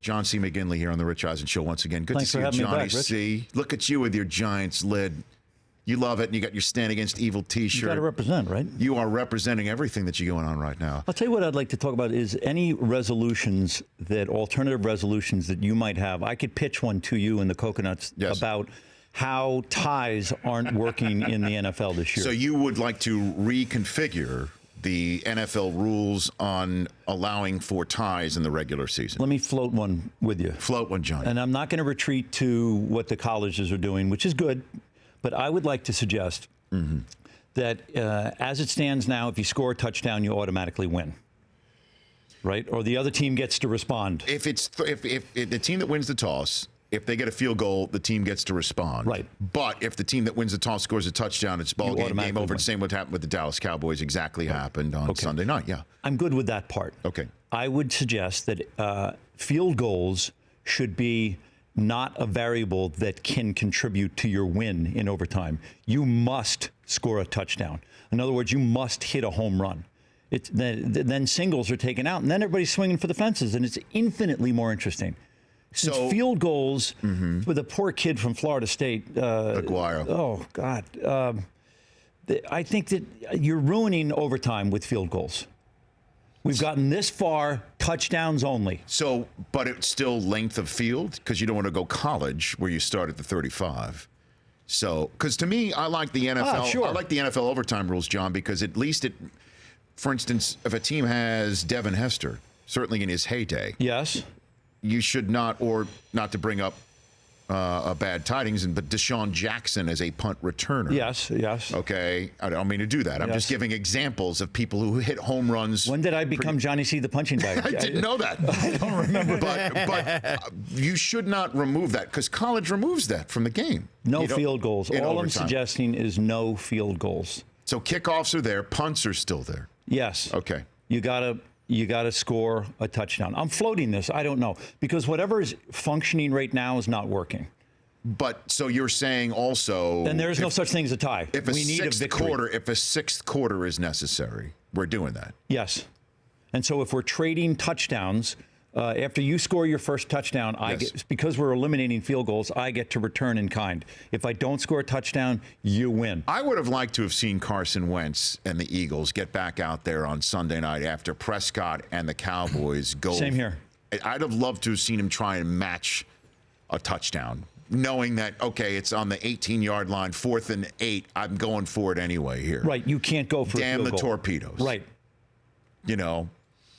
John C. McGinley here on the Rich Eisen Show once again. Good Thanks to see you, Johnny back, C. Look at you with your Giants lid. You love it, and you got your Stand Against Evil T-shirt. You got to represent, right? You are representing everything that's going on right now. I'll tell you what I'd like to talk about is any resolutions alternative resolutions that you might have. I could pitch one to you in the Coconuts about how ties aren't working in the NFL this year. So you would like to reconfigure the NFL rules on allowing for ties in the regular season? Let me float one with you. Float one, John. And I'm not going to retreat to what the colleges are doing, which is good. But I would like to suggest that as it stands now, if you score a touchdown, you automatically win. Right? Or the other team gets to respond. If the team that wins the toss, if they get a field goal, the team gets to respond. Right. But if the team that wins the toss scores a touchdown, it's ball game over. The same what happened with the Dallas Cowboys exactly happened on Sunday night. Yeah. I'm good with that part. Okay. I would suggest that field goals should be not a variable that can contribute to your win in overtime. You must score a touchdown. In other words, you must hit a home run. Then singles are taken out, and then everybody's swinging for the fences, and it's infinitely more interesting. Since field goals with a poor kid from Florida State. Aguayo. Oh, God. I think that you're ruining overtime with field goals. We've gotten this far, touchdowns only. So, but it's still length of field because you don't want to go college where you start at the 35. So, because to me, I like the NFL. Sure. I like the NFL overtime rules, John, because at least for instance, if a team has Devin Hester, certainly in his heyday, yes, you should not, or not to bring up bad tidings, but Deshaun Jackson as a punt returner. Yes. Okay, I don't mean to do that. I'm just giving examples of people who hit home runs. When did I become Johnny C. the punching bag? I didn't know that. I don't remember. But you should not remove that because college removes that from the game. No field goals. All overtime. I'm suggesting is no field goals. So kickoffs are there, punts are still there. Yes. Okay. You gotta score a touchdown. I'm floating this. I don't know because whatever is functioning right now is not working. But so you're saying also, and there is no such thing as a tie. We need a victory. If a sixth quarter is necessary, we're doing that. Yes. And so if we're trading touchdowns, after you score your first touchdown, because we're eliminating field goals, I get to return in kind. If I don't score a touchdown, you win. I would have liked to have seen Carson Wentz and the Eagles get back out there on Sunday night after Prescott and the Cowboys go. Same here. I'd have loved to have seen him try and match a touchdown, knowing that, okay, it's on the 18-yard line, 4th and 8. I'm going for it anyway here. Right. You can't go for damn a field the goal. torpedoes. Right. You know.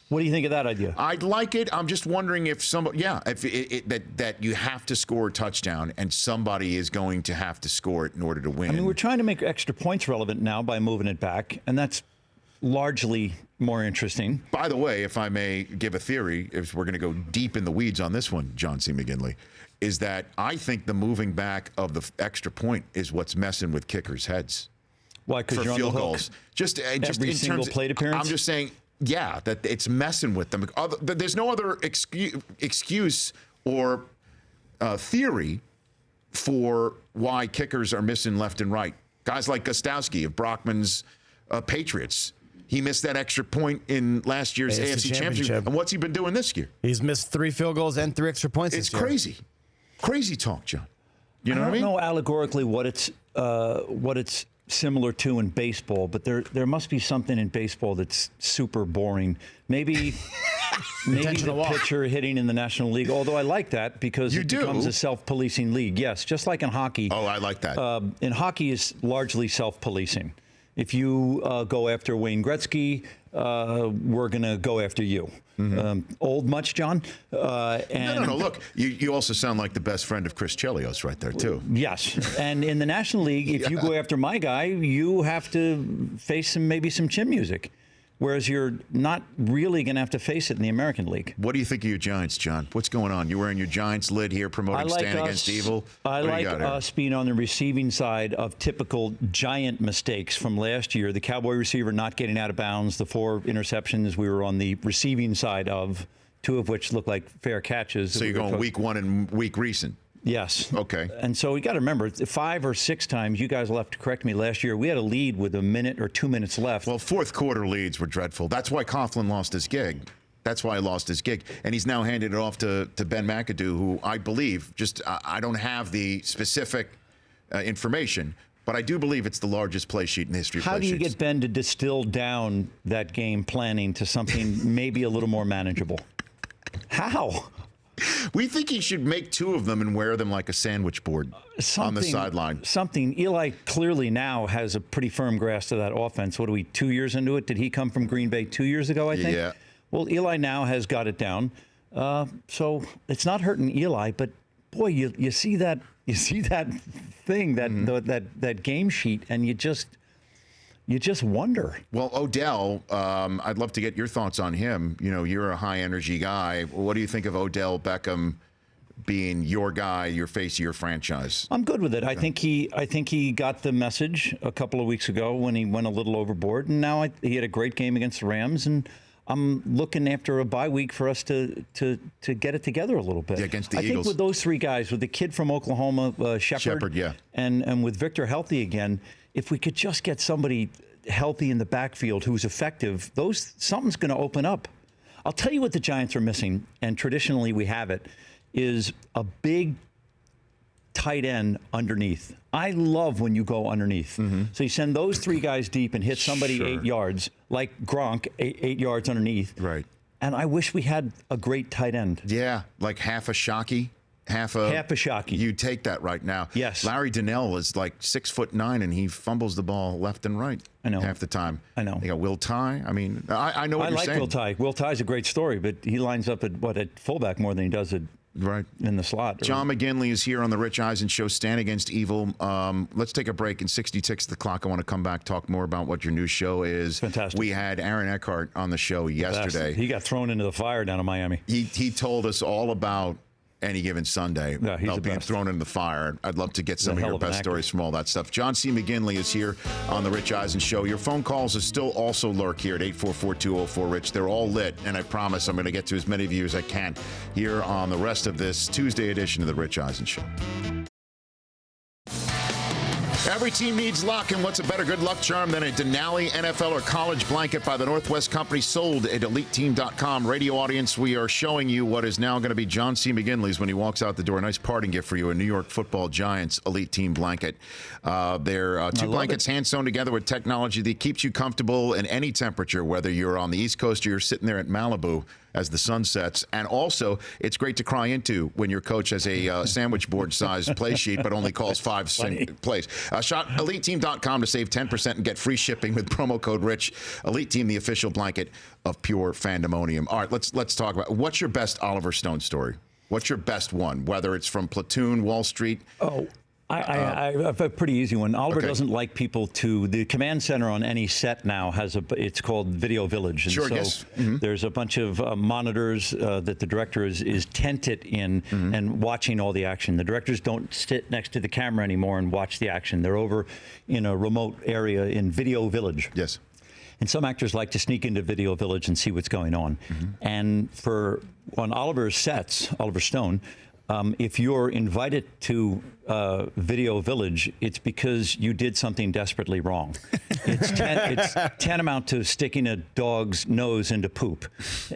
What do you think of that idea? I'd like it. I'm just wondering if somebody, that you have to score a touchdown and somebody is going to have to score it in order to win. I mean, we're trying to make extra points relevant now by moving it back, and that's largely more interesting. By the way, if I may give a theory, if we're going to go deep in the weeds on this one, John C. McGinley, is that I think the moving back of the extra point is what's messing with kickers' heads. Why? Because you're on the hook. Goals. Just every in single terms, plate appearance. I'm just saying. Yeah, that it's messing with them. There's no other excuse or theory for why kickers are missing left and right. Guys like Gostowski of Brockman's Patriots. He missed that extra point in last year's AFC Championship. And what's he been doing this year? He's missed 3 field goals and 3 extra points It's this year. crazy. Crazy talk, John. You know what I mean? I don't know allegorically what it's similar to in baseball, but there must be something in baseball that's super boring. Maybe the pitcher hitting in the National League, although I like that because it becomes a self-policing league. Yes, just like in hockey. Oh, I like that. In hockey is largely self-policing. If you go after Wayne Gretzky, we're going to go after you. Old much, John? No. Look, you also sound like the best friend of Chris Chelios right there, too. Yes. And in the National League, if you go after my guy, you have to face maybe some chin music. Whereas you're not really going to have to face it in the American League. What do you think of your Giants, John? What's going on? You're wearing your Giants lid here promoting Stand Against Evil. I like us being on the receiving side of typical Giant mistakes from last year. The Cowboy receiver not getting out of bounds, the 4 interceptions we were on the receiving side of, 2 of which look like fair catches. So you're going week 1 and week recent. Yes. Okay. And so we got to remember, 5 or 6 times, you guys will have to correct me, last year, we had a lead with a minute or 2 minutes left. Well, fourth quarter leads were dreadful. That's why Coughlin lost his gig. That's why he lost his gig. And he's now handed it off to Ben McAdoo, who I believe, I don't have the specific information, but I do believe it's the largest play sheet in the history of play How do you sheets. get Ben to distill down that game planning to something maybe a little more manageable? How? We think he should make 2 of them and wear them like a sandwich board on the sideline. Eli clearly now has a pretty firm grasp of that offense. What are we, 2 years into it? Did he come from Green Bay 2 years ago, I think? Yeah. Well, Eli now has got it down. So it's not hurting Eli, but boy, you see that thing, that game sheet, and you just wonder. Well, Odell, I'd love to get your thoughts on him. You know, you're a high energy guy. What do you think of Odell Beckham being your guy, your face of your franchise? I'm good with it. I think he got the message a couple of weeks ago when he went a little overboard, and now he had a great game against the Rams, and I'm looking after a bye week for us to get it together a little bit. Yeah, against the I Eagles. think with those 3 guys, with the kid from Oklahoma, Shepard, yeah, and with Victor healthy again, if we could just get somebody healthy in the backfield who's effective, something's going to open up. I'll tell you what the Giants are missing, and traditionally we have it, is a big tight end underneath. I love when you go underneath. Mm-hmm. So you send those 3 guys deep and hit somebody Sure. 8 yards, like Gronk, 8 yards underneath. Right. And I wish we had a great tight end. Yeah, like half a Shockey. Half a Shockey. You take that right now. Yes. Larry Donnell is like 6'9", and he fumbles the ball left and right. I know. Half the time. I know. You got Will Tye. I mean, I know what I you're like saying. Will Tye. Will Tye's a great story, but he lines up at fullback more than he does Right. in the slot. John McGinley is here on the Rich Eisen Show, Stand Against Evil. Let's take a break. In 60 ticks the clock, I want to come back, talk more about what your new show is. Fantastic. We had Aaron Eckhart on the show yesterday. He got thrown into the fire down in Miami. He told us all about Any Given Sunday. Yeah, he's the being best. thrown in the fire. I'd love to get some of hell your of an best actor. stories from all that stuff. John C. McGinley is here on the Rich Eisen Show. Your phone calls is still also lurk here at 844-204-RICH. They're all lit, and I promise I'm going to get to as many of you as I can here on the rest of this Tuesday edition of the Rich Eisen Show. Every team needs luck, and what's a better good luck charm than a Denali NFL or college blanket by the Northwest Company, sold at EliteTeam.com. Radio audience, we are showing you what is now going to be John C. McGinley's when he walks out the door. A nice parting gift for you, a New York Football Giants Elite Team blanket. They're 2 blankets hand-sewn together with technology that keeps you comfortable in any temperature, whether you're on the East Coast or you're sitting there at Malibu as the sun sets. And also, it's great to cry into when your coach has a sandwich board-sized play sheet but only calls 5 plays. Shop EliteTeam.com to save 10% and get free shipping with promo code RICH. Elite Team, the official blanket of pure fandemonium. All right, let's talk about what's your best Oliver Stone story? What's your best one? Whether it's from Platoon, Wall Street. Oh, I have a pretty easy one. Oliver doesn't like people to. The command center on any set now has it's called Video Village. And Sure, so yes. There's a bunch of monitors that the director is tented in and watching all the action. The directors don't sit next to the camera anymore and watch the action. They're over in a remote area in Video Village. Yes. And some actors like to sneak into Video Village and see what's going on. And on Oliver's sets, Oliver Stone, if you're invited to Video Village, it's because you did something desperately wrong. It's tantamount to sticking a dog's nose into poop.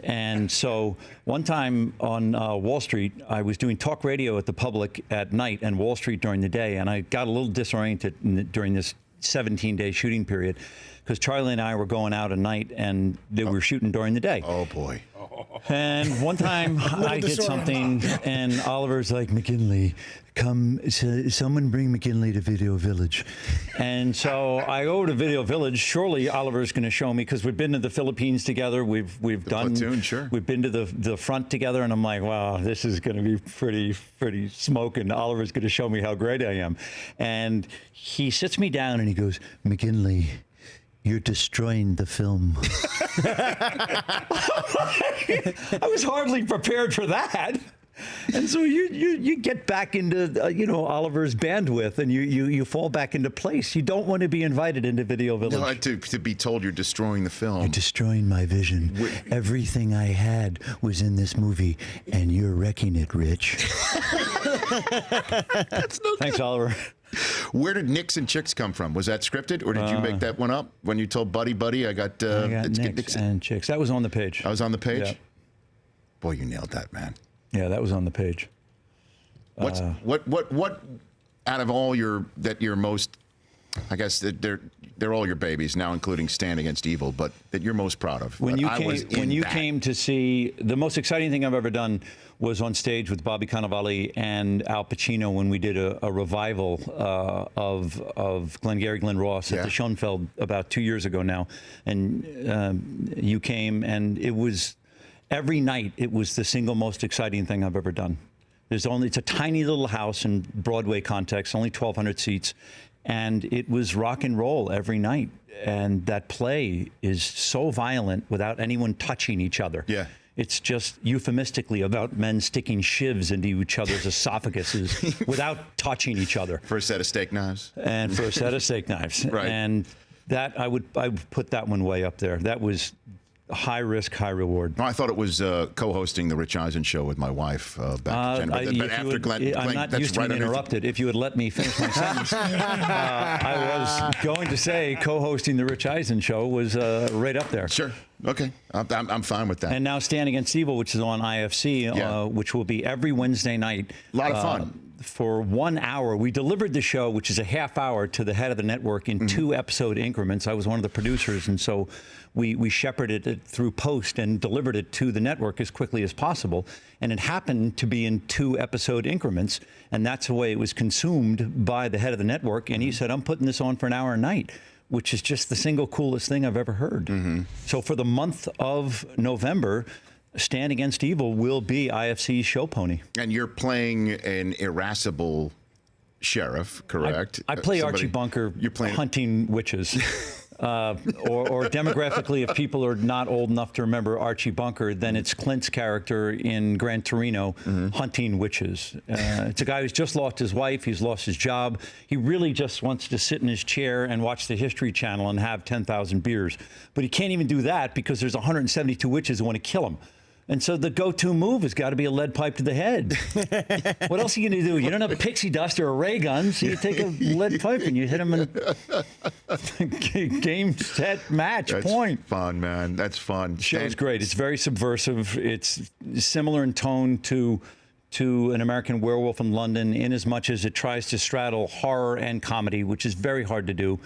And so one time on Wall Street, I was doing talk radio at the public at night and Wall Street during the day, and I got a little disoriented during this 17-day shooting period because Charlie and I were going out at night and they were shooting during the day. Oh, boy. And one time I did something, and Oliver's like, McGinley, someone bring McGinley to Video Village. And so I go to Video Village. Surely Oliver's going to show me, because we've been to the Philippines together. We've done Platoon, sure. We've been to the front together, and I'm like, wow, this is going to be pretty smoking. Oliver's going to show me how great I am. And he sits me down and he goes, McGinley, you're destroying the film. I was hardly prepared for that. And so you get back into Oliver's bandwidth, and you fall back into place. You don't want to be invited into Video Village. No, to be told you're destroying the film. You're destroying my vision. Everything I had was in this movie, and you're wrecking it, Rich. Thanks, Oliver. Where did Nicks and Chicks come from? Was that scripted, or did you make that one up when you told Buddy, I got Nicks and Chicks? That was on the page. I was on the page? Yeah. Boy, you nailed that, man. Yeah, that was on the page. What out of all your most, I guess that they're all your babies now, including Stand Against Evil, but that you're most proud of? When you came to see, the most exciting thing I've ever done was on stage with Bobby Cannavale and Al Pacino when we did a revival of Glengarry Glen Ross at the Schoenfeld about 2 years ago now, and you came, and it was every night it was the single most exciting thing I've ever done. It's a tiny little house in Broadway context, only 1,200 seats. And it was rock and roll every night. And that play is so violent without anyone touching each other. Yeah. It's just euphemistically about men sticking shivs into each other's esophaguses without touching each other. For a set of steak knives. And for a set of steak knives. Right. And that I would put that one way up there. That was high risk, high reward. No, I thought it was co-hosting the Rich Eisen show with my wife back in January. But after Glenn, I'm not that's used to right being interrupted. If you had let me finish my sentence, I was going to say co-hosting the Rich Eisen show was right up there. Sure. Okay. I'm fine with that. And now Stand Against Evil, which is on IFC, which will be every Wednesday night. A lot of fun. For 1 hour. We delivered the show, which is a half hour, to the head of the network in 2 episode increments. I was one of the producers, and so we shepherded it through post and delivered it to the network as quickly as possible. And it happened to be in 2 episode increments, and that's the way it was consumed by the head of the network. And he said, I'm putting this on for an hour a night, which is just the single coolest thing I've ever heard. So for the month of November, Stand Against Evil will be IFC's show pony. And you're playing an irascible sheriff, correct? I play Archie Bunker hunting witches. Or demographically, if people are not old enough to remember Archie Bunker, then it's Clint's character in Gran Torino hunting witches. It's a guy who's just lost his wife. He's lost his job. He really just wants to sit in his chair and watch the History Channel and have 10,000 beers. But he can't even do that because there's 172 witches who want to kill him. And so the go-to move has got to be a lead pipe to the head. What else are you going to do? You don't have a pixie dust or a ray gun, so you take a lead pipe and you hit them in game, set, match, point. That's fun, man. That's fun. The show's great. It's very subversive. It's similar in tone to An American Werewolf in London, in as much as it tries to straddle horror and comedy, which is very hard to do.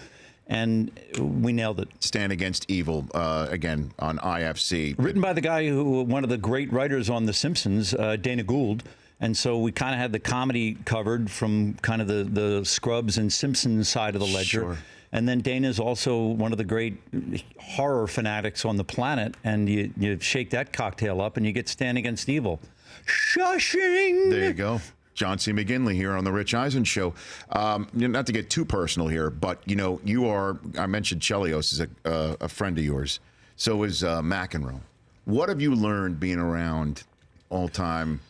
And we nailed it. Stand Against Evil, again, on IFC. Written by the guy who, one of the great writers on The Simpsons, Dana Gould. And so we kind of had the comedy covered from kind of the Scrubs and Simpsons side of the ledger. Sure. And then Dana's also one of the great horror fanatics on the planet. And you shake that cocktail up and you get Stand Against Evil. Shushing! There you go. John C. McGinley here on the Rich Eisen Show. Not to get too personal here, but, I mentioned Chelios is a friend of yours. So is McEnroe. What have you learned being around all-time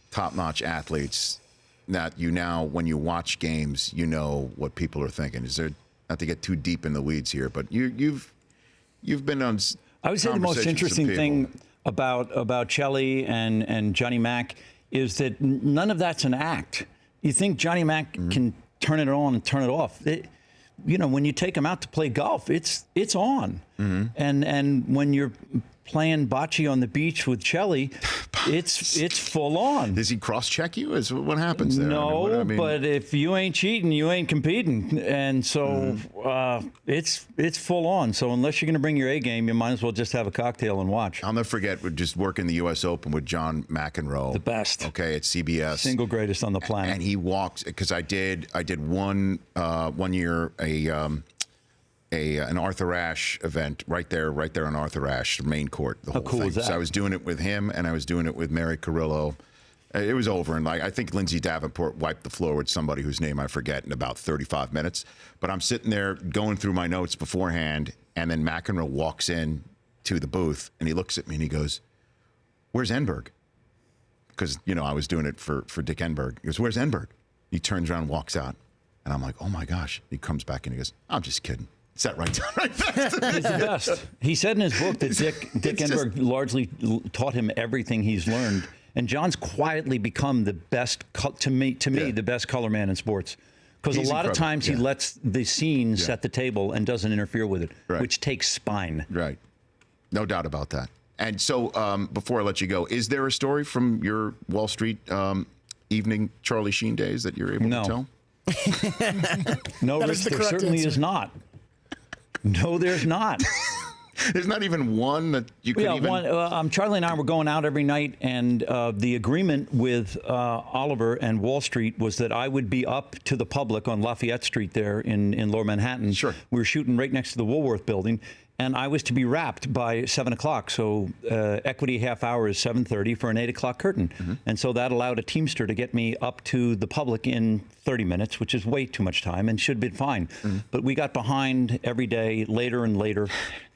top-notch athletes that when you watch games, you know what people are thinking? Is there, not to get too deep in the weeds here, but you've been on I would say the most interesting thing about Chelly and Johnny Mac is that none of that's an act. You think Johnny Mac can turn it on and turn it off. When you take him out to play golf, it's on. And when you're playing bocce on the beach with Chelly, it's full on. Does he cross-check you? What happens there? No, but if you ain't cheating, you ain't competing. And so it's full on. So unless you're going to bring your A game, you might as well just have a cocktail and watch. I'll never forget, we're just working the U.S. Open with John McEnroe. The best. Okay, at CBS. Single greatest on the planet. And he walks, because I did one year an Arthur Ashe event right there on Arthur Ashe, the main court, the whole How cool thing. is that? So I was doing it with him, and I was doing it with Mary Carrillo. It was over, and I think Lindsay Davenport wiped the floor with somebody whose name I forget in about 35 minutes. But I'm sitting there going through my notes beforehand, and then McEnroe walks in to the booth, and he looks at me and he goes, "Where's Enberg?" Because I was doing it for Dick Enberg. He goes, "Where's Enberg?" He turns around and walks out, and I'm like, "Oh my gosh!" He comes back and he goes, "I'm just kidding." Sat right down right fast. He's the best. He said in his book that Dick Enberg largely taught him everything he's learned. And John's quietly become the best, to me, the best color man in sports. Because a lot of times he lets the scene set the table and doesn't interfere with it, which takes spine. Right. No doubt about that. And so before I let you go, is there a story from your Wall Street evening Charlie Sheen days that you're able to tell? No, That Rich, is the there correct certainly answer. is not. No, there's not. There's not even one that you could even... Charlie and I were going out every night, and the agreement with Oliver and Wall Street was that I would be up to the public on Lafayette Street there in Lower Manhattan. Sure. We were shooting right next to the Woolworth building, and I was to be wrapped by 7 o'clock. So equity half hour is 7:30 for an 8 o'clock curtain. And so that allowed a Teamster to get me up to the public in 30 minutes, which is way too much time and should have been fine. But we got behind every day, later and later.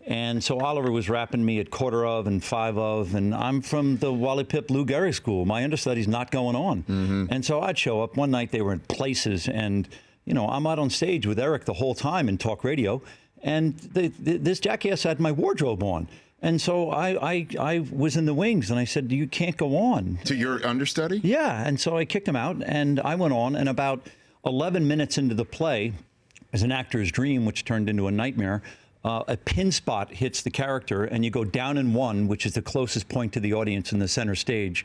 And so Oliver was wrapping me at 4:15 and 5:00, and I'm from the Wally Pipp Lou Gehrig school. My understudy's not going on. And so I'd show up. One night they were in Places, and, I'm out on stage with Eric the whole time in talk radio, and this jackass had my wardrobe on. And so I was in the wings, and I said, you can't go on. To your understudy? Yeah, and so I kicked him out, and I went on, and about 11 minutes into the play, as an actor's dream, which turned into a nightmare, a pin spot hits the character, and you go down in one, which is the closest point to the audience in the center stage,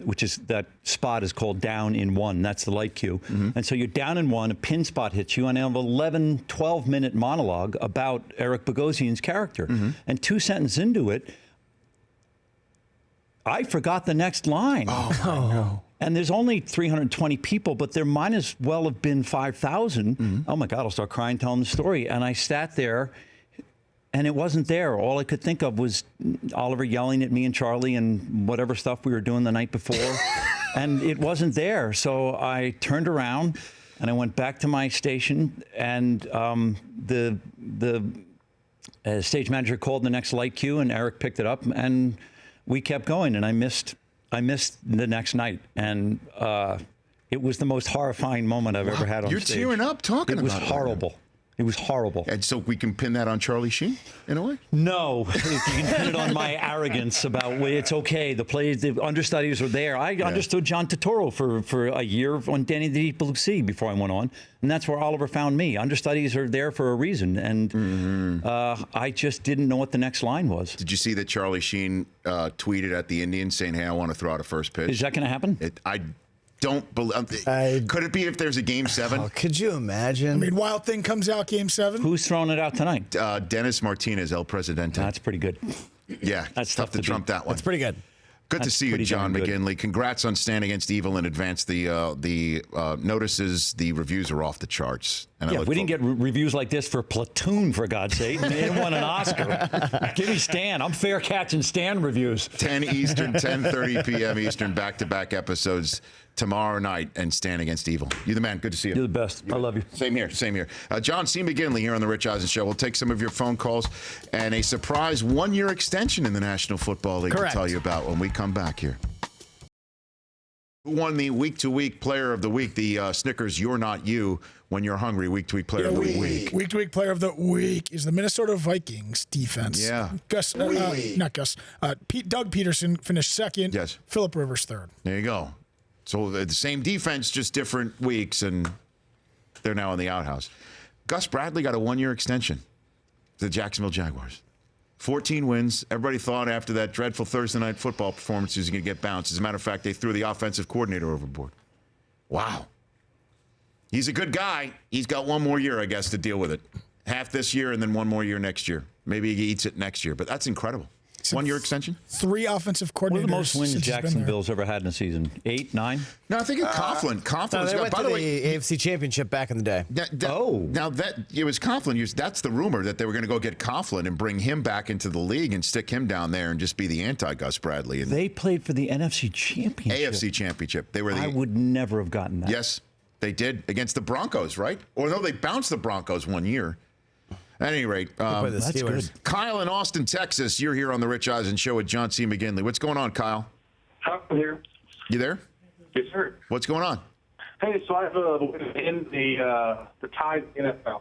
which is that spot is called down in one. That's the light cue. And so you're down in one, a pin spot hits you, and I have 11, 12-minute monologue about Eric Bogosian's character. And 2 sentences into it, I forgot the next line. Oh, no. And there's only 320 people, but there might as well have been 5,000. Oh, my God, I'll start crying telling the story. And I sat there, and it wasn't there. All I could think of was Oliver yelling at me and Charlie and whatever stuff we were doing the night before. And it wasn't there. So I turned around, and I went back to my station, and the stage manager called the next light cue, and Eric picked it up, and we kept going, and I missed the next night, and it was the most horrifying moment I've ever had on stage. You're tearing up talking about it. It was horrible. It was horrible. And so we can pin that on Charlie Sheen, in a way? No, you can pin it on my arrogance about it's okay. The understudies are there. I understood John Turturro for a year on Danny the Deep Blue Sea before I went on, and that's where Oliver found me. Understudies are there for a reason, and I just didn't know what the next line was. Did you see that Charlie Sheen tweeted at the Indians saying, "Hey, I want to throw out a first pitch"? Is that going to happen? I don't believe. Could it be if there's a Game 7? Oh, could you imagine? I mean, Wild Thing comes out Game 7. Who's throwing it out tonight? Dennis Martinez, El Presidente. That's pretty good. Yeah, That's tough to trump that one. That's pretty good. Good to see you, pretty John darn good. McGinley. Congrats on Stand Against Evil in advance. The notices, the reviews are off the charts. And Yeah, we didn't get reviews like this for Platoon, for God's sake. They didn't want an Oscar. Give me Stan. I'm fair catching Stan reviews. 10 Eastern, 10:30 p.m. Eastern, back-to-back episodes tomorrow night, and Stand Against Evil. You're the man. Good to see you. You're the best. I love you. Same here. Same here. John C. McGinley here on the Rich Eisen Show. We'll take some of your phone calls and a surprise one-year extension in the National Football League Correct. to tell you about when we come back here. Who won the week-to-week Player of the Week? The Snickers You're Not You When You're Hungry week-to-week Player of the Week. Week-to-week player of the week is the Minnesota Vikings defense. Yeah. Doug Peterson finished second. Yes. Phillip Rivers third. There you go. So the same defense, just different weeks, and they're now in the outhouse. Gus Bradley got a one-year extension to the Jacksonville Jaguars. 14 wins. Everybody thought after that dreadful Thursday night football performance he was going to get bounced. As a matter of fact, they threw the offensive coordinator overboard. Wow. He's a good guy. He's got one more year, I guess, to deal with it. Half this year and then one more year next year. Maybe he eats it next year, but that's incredible. One-year extension? 3 offensive coordinators. What are the most wins since he's been there. Jacksonville's ever had in a season? 8, 9? No, I think it's Coughlin. Coughlin was They got, went by to the way. the AFC Championship back in the day. Now that it was Coughlin. That's the rumor that they were going to go get Coughlin and bring him back into the league and stick him down there and just be the anti-Gus Bradley. And They played for the NFC Championship. AFC Championship. They were the. I would never have gotten that. Yes, they did against the Broncos, right? Or no, they bounced the Broncos one year. At any rate, By the that's Steelers. good. Kyle in Austin, Texas. You're here on the Rich Eisen Show with John C. McGinley. What's going on, Kyle? I'm here. You there? Yes, sir. What's going on? Hey, so I have a win in the tie in the NFL.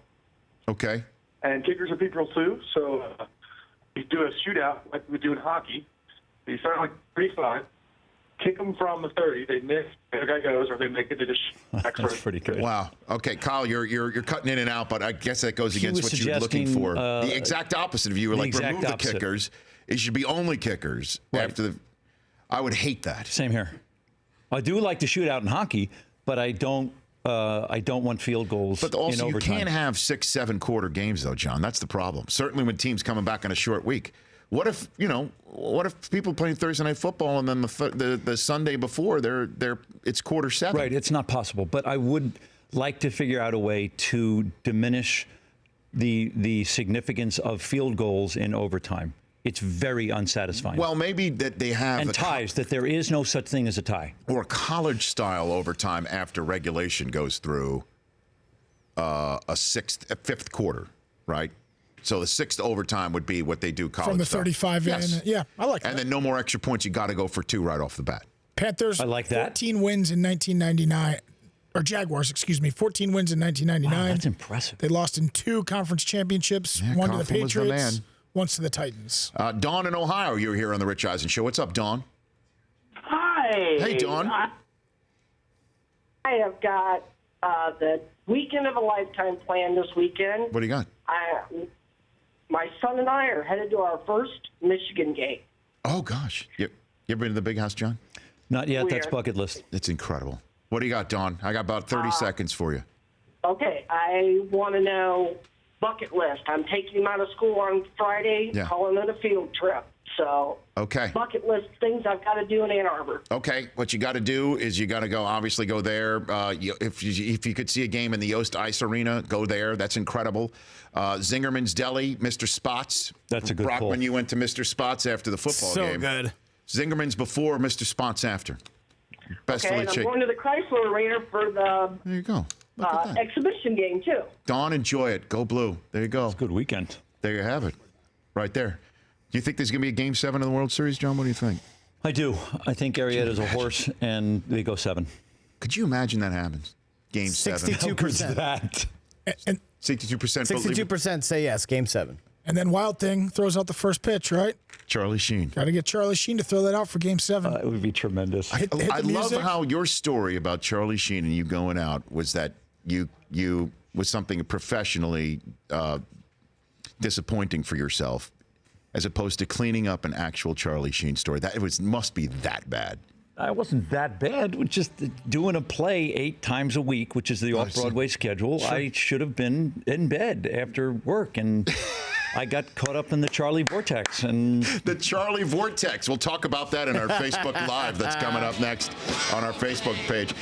Okay. And kickers are people too, so we do a shootout like we do in hockey. You start like 35, kick them from the 30, they miss, the other guy goes, or they make it to just That's pretty good. Wow. Okay, Kyle, you're cutting in and out, but I guess that goes He against was what you were looking suggesting, for. The exact opposite of you were the like exact remove the opposite. kickers It should be only kickers after the. I would hate that. Same here. I do like the shootout in hockey, but I don't want field goals. But also, in you overtime. can't have 6-7 quarter games, though, John. That's the problem. Certainly when teams coming back on a short week. What if people playing Thursday night football and then the Sunday before it's quarter 7? Right, it's not possible. But I would like to figure out a way to diminish the significance of field goals in overtime. It's very unsatisfying. Well, maybe that they have and ties, that there is no such thing as a tie. Or college style overtime after regulation goes through a fifth quarter, right? So the sixth overtime would be what they do college From the style. 35 Yes. in. Yeah, I like that. And then no more extra points. You got to go for 2 right off the bat. Panthers, I like that. 14 wins in 1999. Or Jaguars, 14 wins in 1999. Wow, that's impressive. They lost in 2 conference championships, Yeah, one to the Coughlin was the Patriots, man. once to the Titans. Dawn in Ohio, you're here on the Rich Eisen Show. What's up, Dawn? Hi. Hey, Dawn. I have got the weekend of a lifetime planned this weekend. What do you got? My son and I are headed to our first Michigan game. Oh, gosh. You ever been to the Big House, John? Not yet. That's Weird. bucket list. It's incredible. What do you got, Dawn? I got about 30 seconds for you. Okay, I want to know bucket list. I'm taking him out of school on Friday, Yeah. calling it a field trip. So Okay. bucket list things I've got to do in Ann Arbor. Okay, what you got to do is you got to obviously go there. If you could see a game in the Yost Ice Arena, go there. That's incredible. Zingerman's Deli, Mr. Spots. That's a good Brockman, pull. you went to Mr. Spots after the football So game. good. Zingerman's before, Mr. Spots after. Best Okay, Philly and I'm chicken. going to the Chrysler Arena for the There you go. Look at that. exhibition game, too. Dawn, enjoy it. Go Blue. There you go. Good weekend. There you have it. Right there. Do you think there's going to be a Game 7 of the World Series, John? What do you think? I do. I think Arrieta's a horse, and they go 7. Could you imagine that happens? Game 7. 62%. That. And 62% believe it. 62% say yes, game 7. and then Wild Thing throws out the first pitch, right? Charlie Sheen. Got to get Charlie Sheen to throw that out for Game 7. It would be tremendous. hit the I love music. how your story about Charlie Sheen and you going out was that you was something professionally disappointing for yourself, as opposed to cleaning up an actual Charlie Sheen story. That must be that bad. I wasn't that bad. It was just doing a play 8 times a week, which is the off-Broadway schedule. I should have been in bed after work, and I got caught up in the Charlie vortex. And The Charlie Vortex. We'll talk about that in our Facebook Live that's coming up next on our Facebook page.